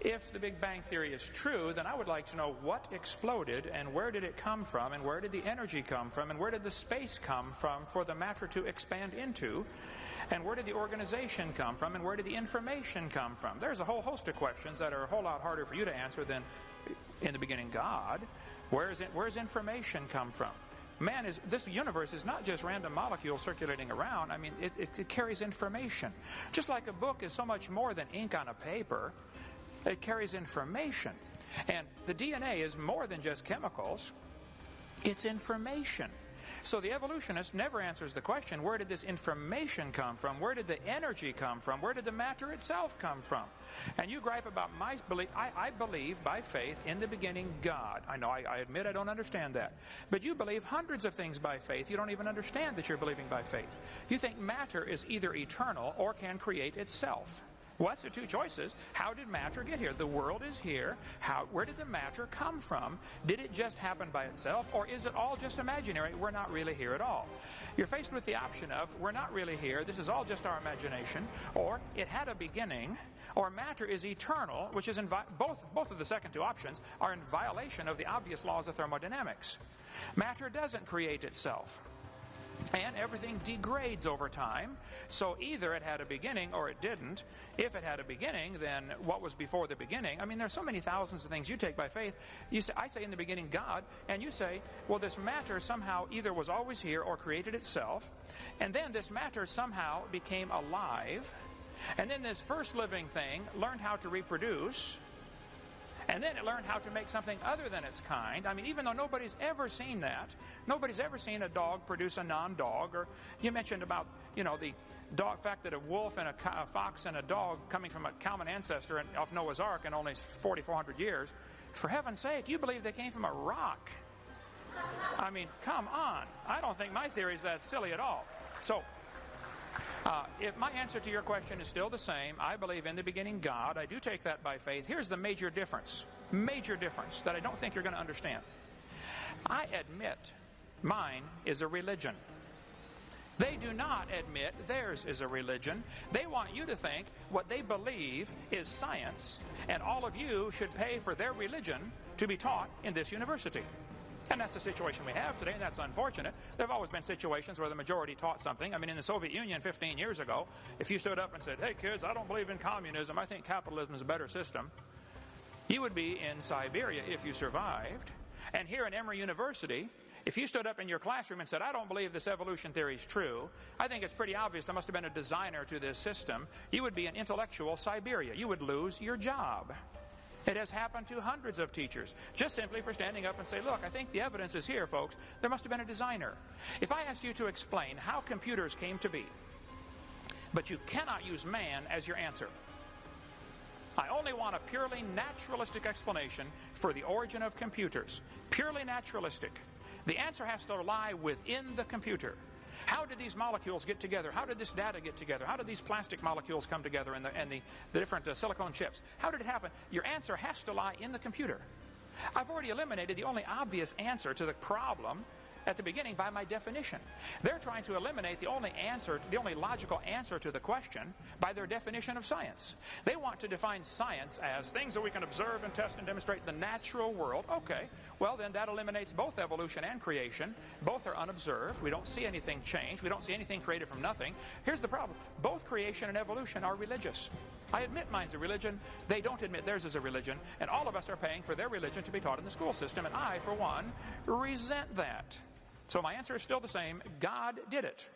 If the Big Bang Theory is true, then I would like to know what exploded and where did it come from and where did the energy come from and where did the space come from for the matter to expand into, and where did the organization come from and where did the information come from. There's a whole host of questions that are a whole lot harder for you to answer than in the beginning God. Where's information come from? This universe is not just random molecules circulating around. I mean, it carries information. Just like a book is so much more than ink on a paper, it carries information. And the DNA is more than just chemicals. It's information. So the evolutionist never answers the question, where did this information come from? Where did the energy come from? Where did the matter itself come from? And you gripe about my belief. I believe by faith in the beginning God. I know, I admit I don't understand that. But you believe hundreds of things by faith. You don't even understand that you're believing by faith. You think matter is either eternal or can create itself. What's the two choices? How did matter get here? The world is here. Where did the matter come from? Did it just happen by itself, or is it all just imaginary? We're not really here at all. You're faced with the option of, we're not really here, this is all just our imagination, or it had a beginning, or matter is eternal, which is both of the second two options are in violation of the obvious laws of thermodynamics. Matter doesn't create itself. And everything degrades over time. So either it had a beginning or it didn't. If it had a beginning, then what was before the beginning? I mean, there's so many thousands of things you take by faith. I say in the beginning God, and you say, well, this matter somehow either was always here or created itself. And then this matter somehow became alive. And then this first living thing learned how to reproduce. And then it learned how to make something other than its kind. I mean, even though nobody's ever seen that, nobody's ever seen a dog produce a non-dog. Or you mentioned about, the fact that a wolf and a fox and a dog coming from a common ancestor off Noah's Ark in only 4,400 years. For heaven's sake, you believe they came from a rock. I mean, come on. I don't think my theory is that silly at all. So, if my answer to your question is still the same, I believe in the beginning God. I do take that by faith. Here's the major difference that I don't think you're going to understand. I admit mine is a religion. They do not admit theirs is a religion. They want you to think what they believe is science, and all of you should pay for their religion to be taught in this university. And that's the situation we have today, and that's unfortunate. There have always been situations where the majority taught something. I mean, in the Soviet Union 15 years ago, if you stood up and said, hey kids, I don't believe in communism, I think capitalism is a better system, you would be in Siberia if you survived. And here in Emory University, if you stood up in your classroom and said, I don't believe this evolution theory is true, I think it's pretty obvious there must have been a designer to this system, you would be in intellectual Siberia. You would lose your job. It has happened to hundreds of teachers, just simply for standing up and say, look, I think the evidence is here, folks. There must have been a designer. If I asked you to explain how computers came to be, but you cannot use man as your answer, I only want a purely naturalistic explanation for the origin of computers. Purely naturalistic. The answer has to lie within the computer. How did these molecules get together? How did this data get together? How did these plastic molecules come together and the different silicone chips? How did it happen? Your answer has to lie in the computer. I've already eliminated the only obvious answer to the problem at the beginning by my definition. They're trying to eliminate the only logical answer to the question by their definition of science. They want to define science as things that we can observe and test and demonstrate in the natural world. Okay, well then that eliminates both evolution and creation. Both are unobserved. We don't see anything change. We don't see anything created from nothing. Here's the problem. Both creation and evolution are religious. I admit mine's a religion. They don't admit theirs is a religion. And all of us are paying for their religion to be taught in the school system. And I, for one, resent that. So my answer is still the same. God did it.